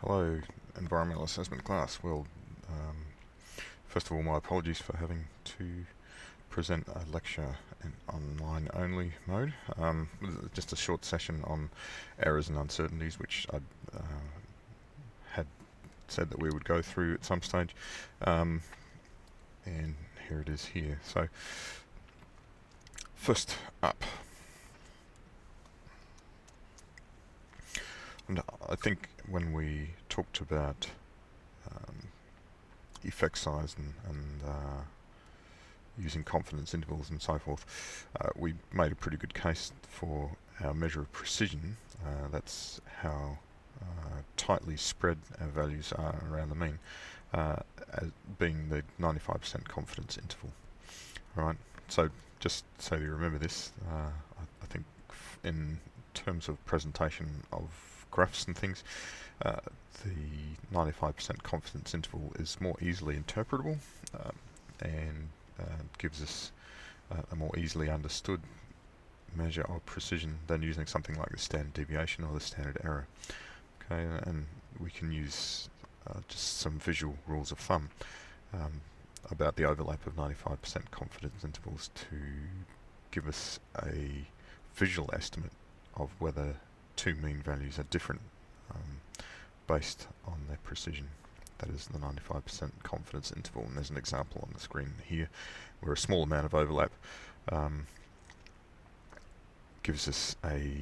Hello, environmental assessment class. Well, um, first of all, my apologies for having to present a lecture in online only mode. Just a short session on errors and uncertainties, which I had said that we would go through at some stage, and here it is here. So, first up, and I think when we talked about effect size and using confidence intervals and so forth, we made a pretty good case for our measure of precision. That's how tightly spread our values are around the mean, as being the 95% confidence interval. Right. So just so you remember this, I think in terms of presentation of graphs and things, the 95% confidence interval is more easily interpretable and gives us a more easily understood measure of precision than using something like the standard deviation or the standard error. Okay, and we can use just some visual rules of thumb about the overlap of 95% confidence intervals to give us a visual estimate of whether two mean values are different based on their precision. That is the 95% confidence interval, and there's an example on the screen here where a small amount of overlap gives us a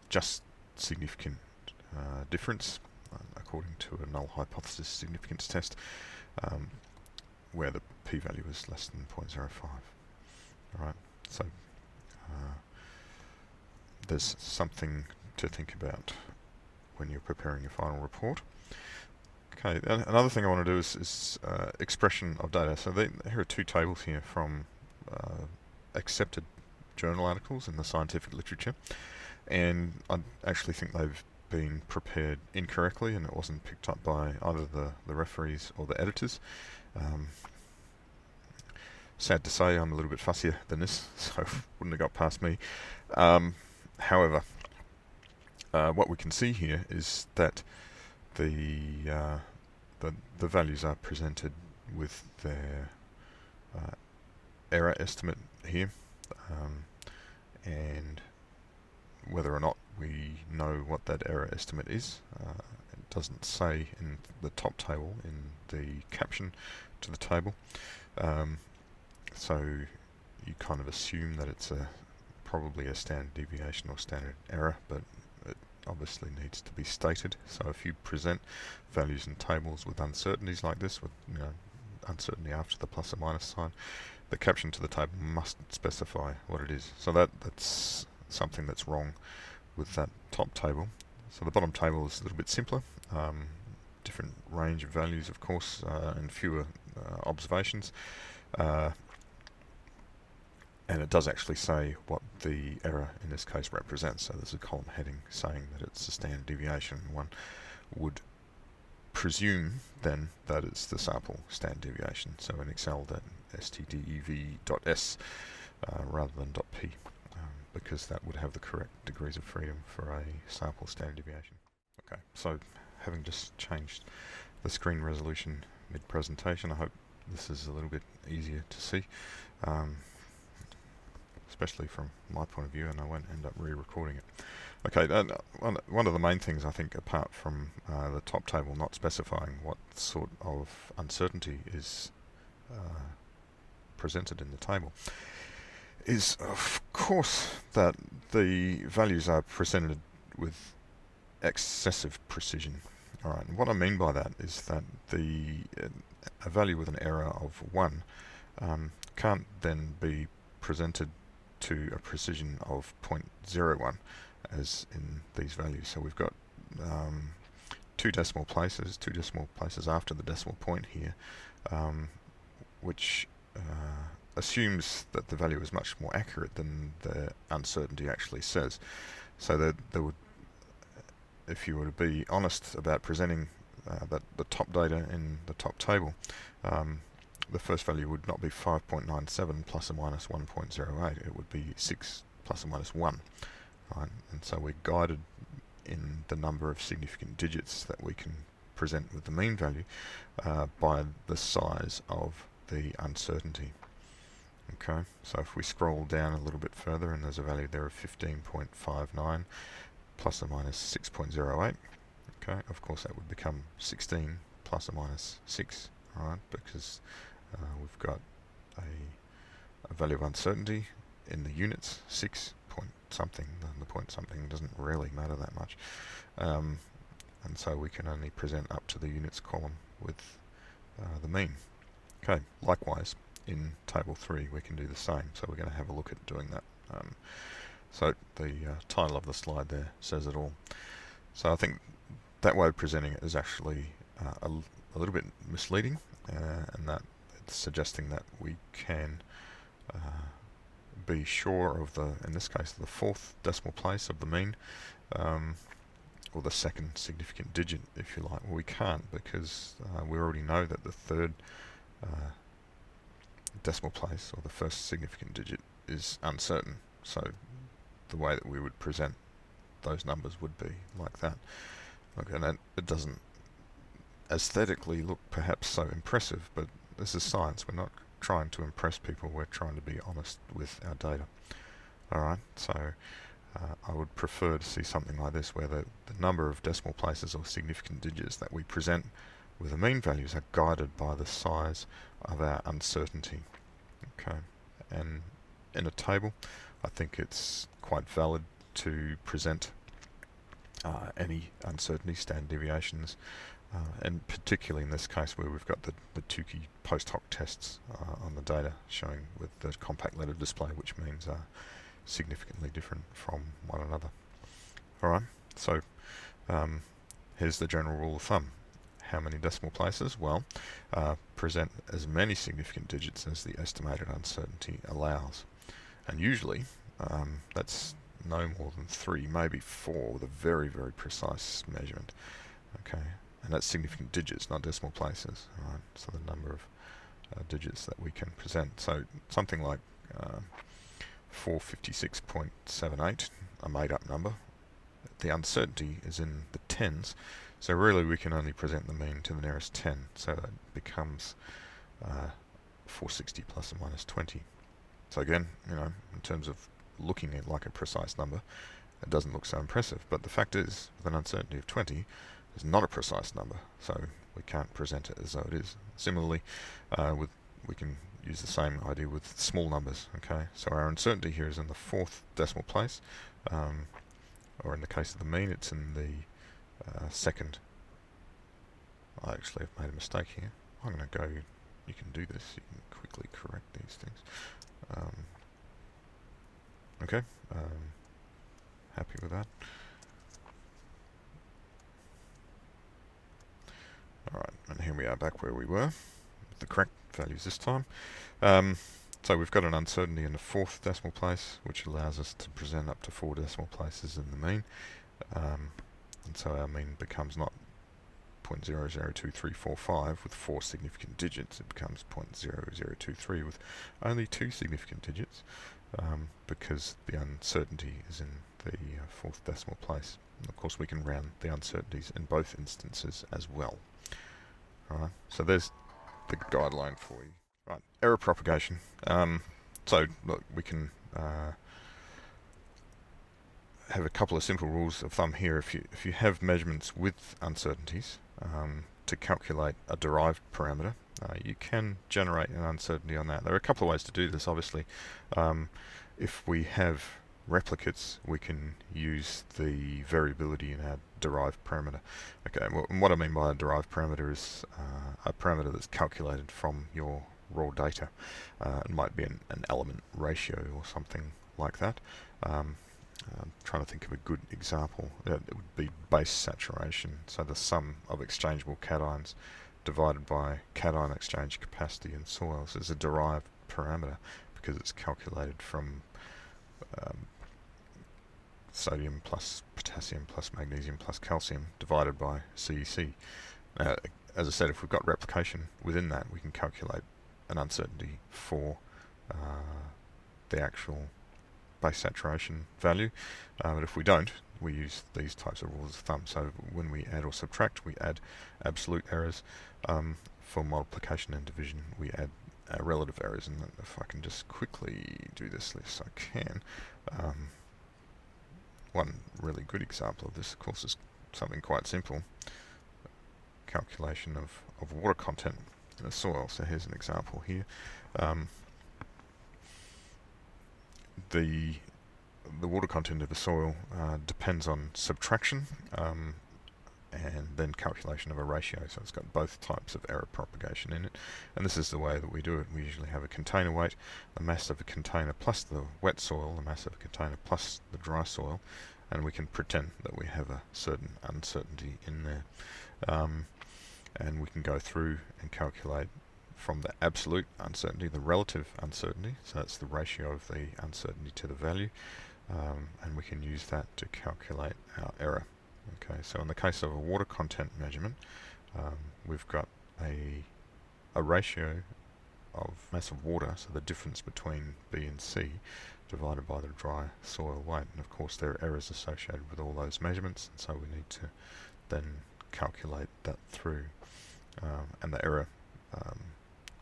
just significant difference according to a null hypothesis significance test, where the p-value is less than 0.05. Alright, so there's something to think about when you're preparing your final report. Okay, another thing I want to do is expression of data. So here are two tables here from accepted journal articles in the scientific literature, and I actually think they've been prepared incorrectly and it wasn't picked up by either the referees or the editors. Sad to say, I'm a little bit fussier than this, so wouldn't have got past me. However, what we can see here is that the values are presented with their error estimate here, and whether or not we know what that error estimate is, it doesn't say in the top table in the caption to the table, so you kind of assume that it's probably a standard deviation or standard error, but it obviously needs to be stated. So if you present values and tables with uncertainties like this, with uncertainty after the plus or minus sign, the caption to the table must specify what it is. So that's something that's wrong with that top table. So the bottom table is a little bit simpler, different range of values, of course, and fewer observations. And it does actually say what the error in this case represents. So there's a column heading saying that it's a standard deviation. One would presume then that it's the sample standard deviation. So in Excel, that stdev.s rather than .p, because that would have the correct degrees of freedom for a sample standard deviation. Okay, so having just changed the screen resolution mid-presentation, I hope this is a little bit easier to see. Especially from my point of view, and I won't end up re-recording it. Okay, one of the main things I think, apart from the top table not specifying what sort of uncertainty is presented in the table, is of course that the values are presented with excessive precision. Alright, and what I mean by that is that a value with an error of 1 can't then be presented to a precision of 0.01 as in these values. So we've got two decimal places after the decimal point here, which assumes that the value is much more accurate than the uncertainty actually says. So that there would, if you were to be honest about presenting the top data in the top table, the first value would not be 5.97 plus or minus 1.08, it would be 6 plus or minus 1. Right? And so we're guided in the number of significant digits that we can present with the mean value by the size of the uncertainty. Okay, so if we scroll down a little bit further, and there's a value there of 15.59 plus or minus 6.08. Okay, of course that would become 16 plus or minus 6, right? Because we've got a value of uncertainty in the units, 6 point something. The point something doesn't really matter that much. And so we can only present up to the units column with the mean. Okay, likewise, in table 3 we can do the same, so we're going to have a look at doing that. So the title of the slide there says it all. So I think that way of presenting it is actually a little bit misleading, and that it's suggesting that we can be sure of the, in this case, the 4th decimal place of the mean, or the 2nd significant digit, if you like. Well, we can't, because we already know that the 3rd decimal place, or the 1st significant digit, is uncertain. So the way that we would present those numbers would be like that. Okay, and it doesn't aesthetically look perhaps so impressive, but this is science. We're not trying to impress people, we're trying to be honest with our data. Alright, so I would prefer to see something like this, where the number of decimal places or significant digits that we present with the mean values are guided by the size of our uncertainty. Okay, and in a table, I think it's quite valid to present any uncertainty, standard deviations, and particularly in this case where we've got the Tukey post hoc tests on the data showing with the compact letter display, which means significantly different from one another. Alright, so here's the general rule of thumb. How many decimal places? Well, present as many significant digits as the estimated uncertainty allows. And usually that's no more than 3, maybe 4, with a very, very precise measurement. Okay, and that's significant digits, not decimal places. Right, so the number of digits that we can present. So something like 456.78, a made-up number. The uncertainty is in the tens, so really we can only present the mean to the nearest 10. So that becomes 460 plus or minus 20. So again, you know, in terms of looking at like a precise number, it doesn't look so impressive. But the fact is, with an uncertainty of 20, it's not a precise number, so we can't present it as though it is. Similarly, we can use the same idea with small numbers. Okay, so our uncertainty here is in the 4th decimal place, or in the case of the mean, it's in the 2nd. I actually have made a mistake here. I'm going to go. You can do this. You can quickly correct these things. Okay, happy with that. Alright, and here we are back where we were, with the correct values this time. So we've got an uncertainty in the 4th decimal place, which allows us to present up to 4 decimal places in the mean. And so our mean becomes not 0.002345 with 4 significant digits, it becomes 0.0023 with only 2 significant digits, because the uncertainty is in the 4th decimal place. And of course we can round the uncertainties in both instances as well. Alright, so there's the guideline for you. Right, error propagation. So look, we can have a couple of simple rules of thumb here. If you have measurements with uncertainties to calculate a derived parameter, you can generate an uncertainty on that. There are a couple of ways to do this, obviously. If we have replicates, we can use the variability in our derived parameter. Okay, well, what I mean by a derived parameter is a parameter that's calculated from your raw data. It might be an element ratio or something like that. I'm trying to think of a good example. It would be base saturation, so the sum of exchangeable cations divided by cation exchange capacity in soils is a derived parameter because it's calculated from sodium plus potassium plus magnesium plus calcium divided by CEC. As I said, if we've got replication within that, we can calculate an uncertainty for the actual base saturation value, but if we don't, we use these types of rules of thumb. So when we add or subtract, we add absolute errors. For multiplication and division, we add relative errors. And if I can just quickly do this list, I can. One really good example of this, of course, is something quite simple. Calculation of water content in the soil. So here's an example here. The water content of the soil depends on subtraction and then calculation of a ratio. So it's got both types of error propagation in it. And this is the way that we do it. We usually have a container weight, the mass of a container plus the wet soil, the mass of a container plus the dry soil, and we can pretend that we have a certain uncertainty in there. And we can go through and calculate from the absolute uncertainty, the relative uncertainty, so that's the ratio of the uncertainty to the value, and we can use that to calculate our error. Okay, so in the case of a water content measurement, we've got a ratio of mass of water, so the difference between B and C, divided by the dry soil weight. And of course there are errors associated with all those measurements, and so we need to then calculate that through, and the error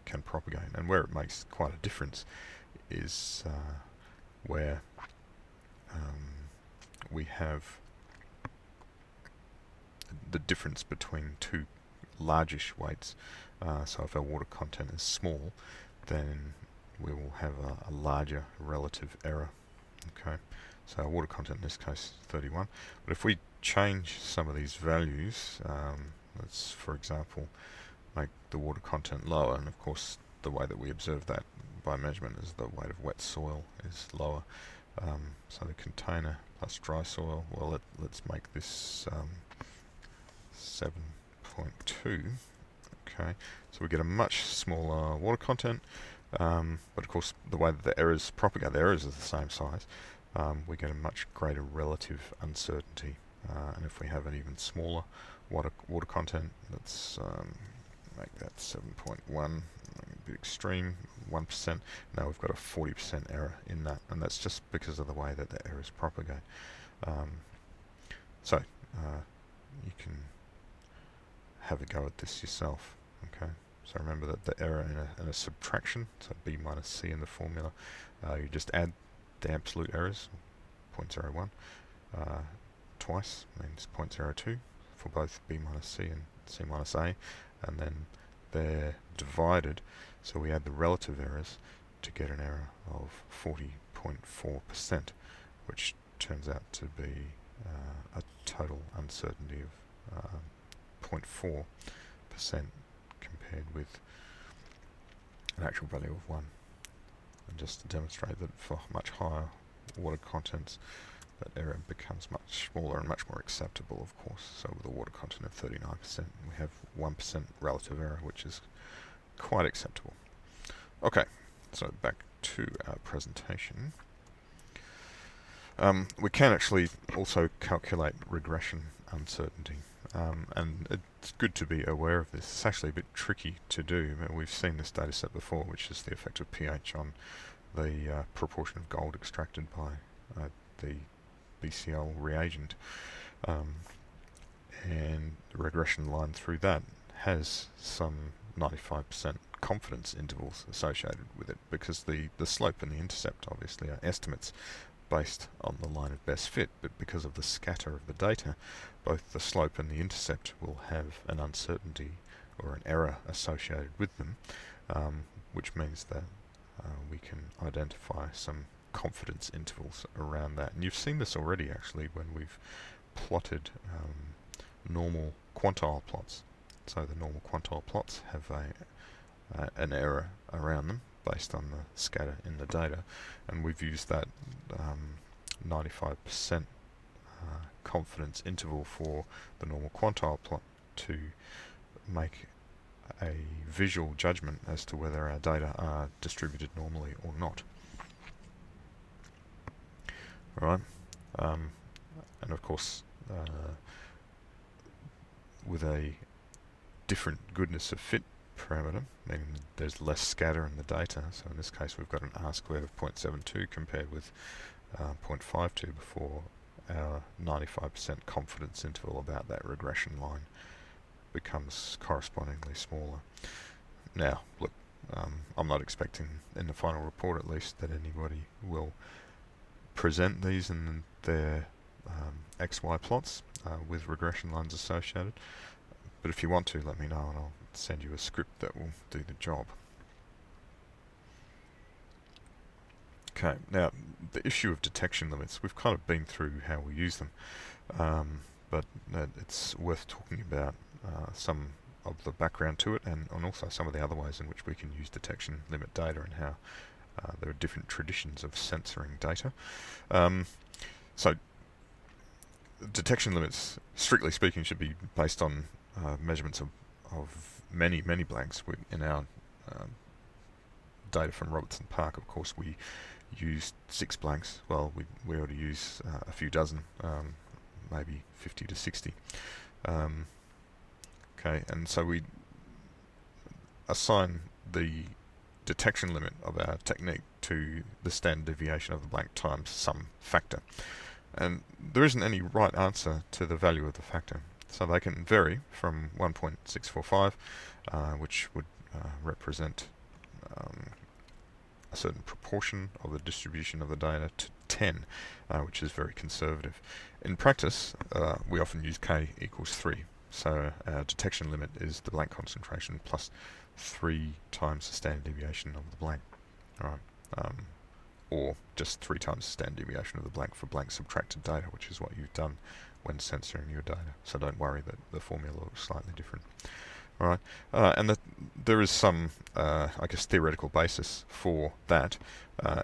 can propagate. And where it makes quite a difference is where we have the difference between two largish weights. So if our water content is small, then we will have a larger relative error. Okay, so our water content in this case is 31. But if we change some of these values, let's for example make the water content lower, and of course the way that we observe that by measurement is the weight of wet soil is lower. So the container plus dry soil, well let's make this 7.2. Okay, so we get a much smaller water content, but of course the way that the errors propagate, the errors are the same size, we get a much greater relative uncertainty. And if we have an even smaller water content, let's make that 7.1, a bit extreme, 1%. Now we've got a 40% error in that, and that's just because of the way that the errors propagate. So you can have a go at this yourself. Okay, so remember that the error in a subtraction, so B minus C in the formula, you just add the absolute errors, 0.01, twice means 0.02 for both B minus C and C minus A, and then they're divided, so we add the relative errors to get an error of 40.4%, which turns out to be a total uncertainty of 0.4% compared with an actual value of 1. And just to demonstrate that for much higher water contents, that error becomes much smaller and much more acceptable, of course. So with a water content of 39%, we have 1% relative error, which is quite acceptable. Okay, so back to our presentation. We can actually also calculate regression uncertainty, and it's good to be aware of this. It's actually a bit tricky to do. We've seen this data set before, which is the effect of pH on the proportion of gold extracted by the BCl reagent, and the regression line through that has some 95% confidence intervals associated with it, because the slope and the intercept obviously are estimates based on the line of best fit, but because of the scatter of the data, both the slope and the intercept will have an uncertainty or an error associated with them, which means that we can identify some confidence intervals around that. And you've seen this already actually when we've plotted normal quantile plots. So the normal quantile plots have an error around them based on the scatter in the data, and we've used that 95% confidence interval for the normal quantile plot to make a visual judgment as to whether our data are distributed normally or not. Alright, and of course with a different goodness of fit parameter, meaning there's less scatter in the data, so in this case we've got an R squared of 0.72 compared with 0.52 before our 95% confidence interval about that regression line becomes correspondingly smaller. Now, look, I'm not expecting, in the final report at least, that anybody will present these in their XY plots with regression lines associated. But if you want to, let me know and I'll send you a script that will do the job. Okay, now the issue of detection limits, we've kind of been through how we use them, but it's worth talking about some of the background to it and also some of the other ways in which we can use detection limit data and how there are different traditions of censoring data. So detection limits, strictly speaking, should be based on measurements of many blanks. In our data from Robertson Park, of course, we used 6 blanks. Well, we ought to use a few dozen, maybe 50 to 60. Okay, and so we assign the detection limit of our technique to the standard deviation of the blank times some factor. And there isn't any right answer to the value of the factor. So they can vary from 1.645, which would represent a certain proportion of the distribution of the data, to 10, which is very conservative. In practice, we often use k equals 3. So our detection limit is the blank concentration plus 3 times the standard deviation of the blank. All right. Or just 3 times the standard deviation of the blank for blank subtracted data, which is what you've done when censoring your data. So don't worry that the formula looks slightly different. All right, and there is some, I guess, theoretical basis for that,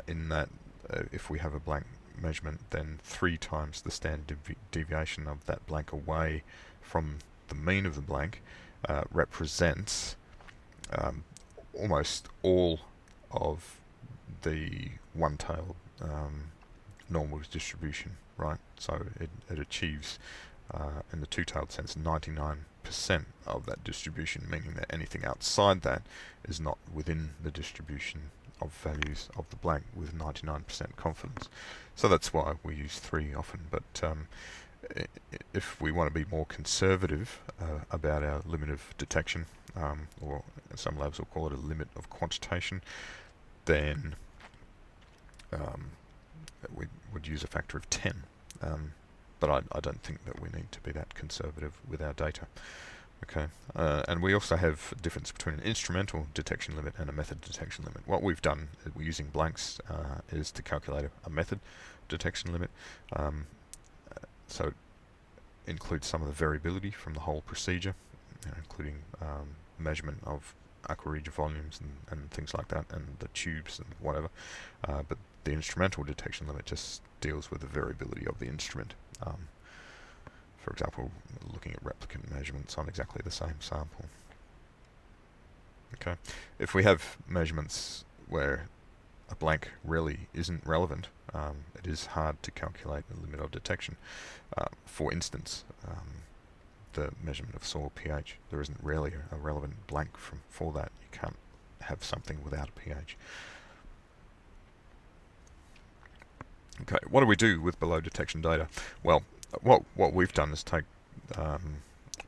in that if we have a blank measurement, then 3 times the standard deviation of that blank away from the mean of the blank represents almost all of the one-tailed normal distribution, right? So it achieves, in the two-tailed sense, 99% of that distribution, meaning that anything outside that is not within the distribution of values of the blank with 99% confidence. So that's why we use 3 often. But if we want to be more conservative about our limit of detection, or some labs will call it a limit of quantitation, then we would use a factor of 10. But I don't think that we need to be that conservative with our data. Okay, and we also have a difference between an instrumental detection limit and a method detection limit. What we've done, we're using blanks, is to calculate a method detection limit. So it includes some of the variability from the whole procedure, including measurement of aquaregia volumes and things like that, and the tubes and whatever. But the instrumental detection limit just deals with the variability of the instrument. For example, looking at replicant measurements on exactly the same sample. Okay, if we have measurements where a blank really isn't relevant, it is hard to calculate the limit of detection. For instance, the measurement of soil pH. There isn't really a relevant blank for that. You can't have something without a pH. Okay, what do we do with below detection data? Well, what we've done is take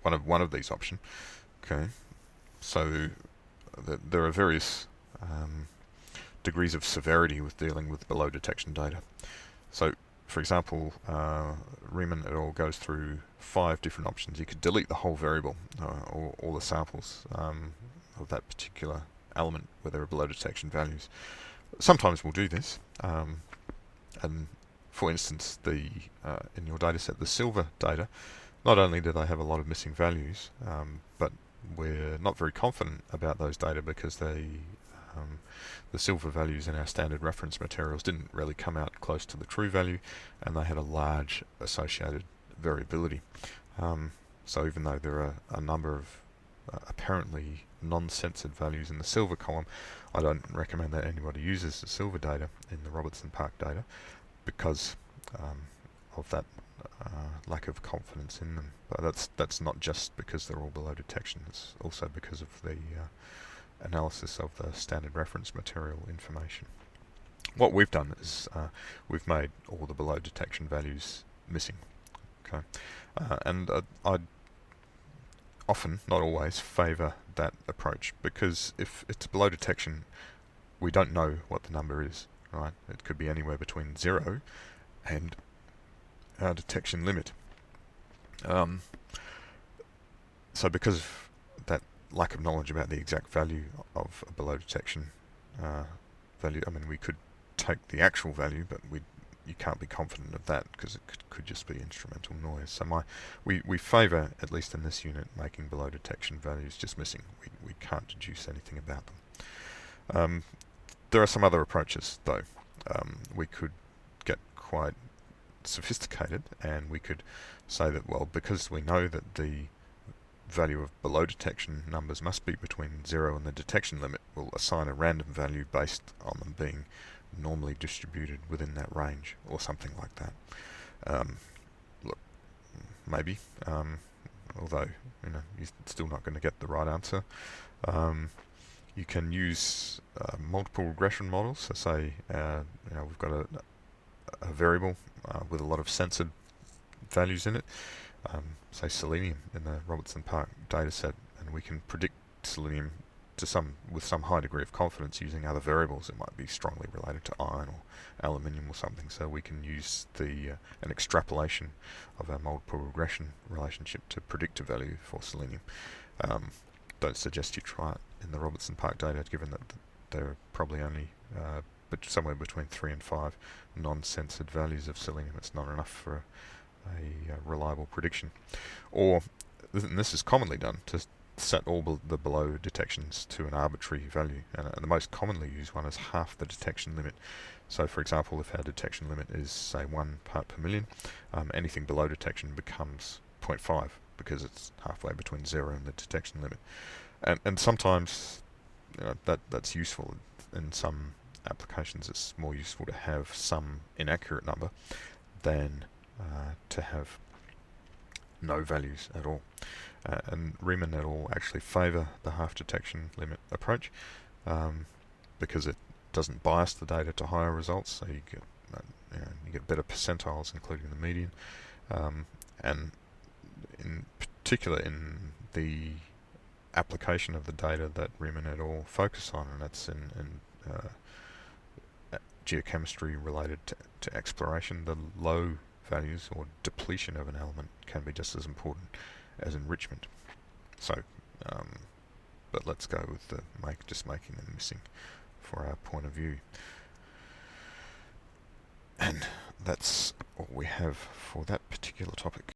one of these options. Okay, so there are various degrees of severity with dealing with below detection data. So, for example, Riemann et al. Goes through 5 different options. You could delete the whole variable, or all the samples of that particular element where there are below detection values. Sometimes we'll do this. And for instance, in your data set, the silver data, not only do they have a lot of missing values, but we're not very confident about those data because the silver values in our standard reference materials didn't really come out close to the true value, and they had a large associated variability. So even though there are a number of apparently non-censored values in the silver column, I don't recommend that anybody uses the silver data in the Robertson Park data because of that lack of confidence in them. But that's not just because they're all below detection, it's also because of the analysis of the standard reference material information. What we've done is we've made all the below detection values missing. Okay, and I often, not always, favour that approach, because if it's below detection, we don't know what the number is, right? It could be anywhere between 0 and our detection limit. So because of that lack of knowledge about the exact value of a below detection value, I mean, we could take the actual value, but you can't be confident of that because it could just be instrumental noise. So we favour, at least in this unit, making below detection values just missing. We can't deduce anything about them. There are some other approaches, though. We could get quite sophisticated, and we could say that, well, because we know that the value of below detection numbers must be between 0 and the detection limit, we'll assign a random value based on them being normally distributed within that range, or something like that. Look, maybe, although you're still not going to get the right answer. You can use multiple regression models. So say we've got a variable with a lot of censored values in it, say selenium in the Robertson-Park dataset, and we can predict selenium with some high degree of confidence using other variables. It might be strongly related to iron or aluminium or something. So we can use an extrapolation of our multiple regression relationship to predict a value for selenium. Don't suggest you try it in the Robertson-Park data, given that there are probably only somewhere between 3 and 5 non-censored values of selenium. It's not enough for a reliable prediction. Or, and this is commonly done, to set all the below detections to an arbitrary value, and the most commonly used one is half the detection limit. So for example, if our detection limit is say 1 part per million, anything below detection becomes 0.5 because it's halfway between 0 and the detection limit. And sometimes that's useful. In some applications it's more useful to have some inaccurate number than to have no values at all. And Riemann et al. Actually favour the half detection limit approach because it doesn't bias the data to higher results, so you get better percentiles, including the median. And in particular, in the application of the data that Riemann et al. Focus on, and that's in geochemistry related to exploration, the low values or depletion of an element can be just as important as enrichment. So, but let's go with just making them missing for our point of view. And that's all we have for that particular topic.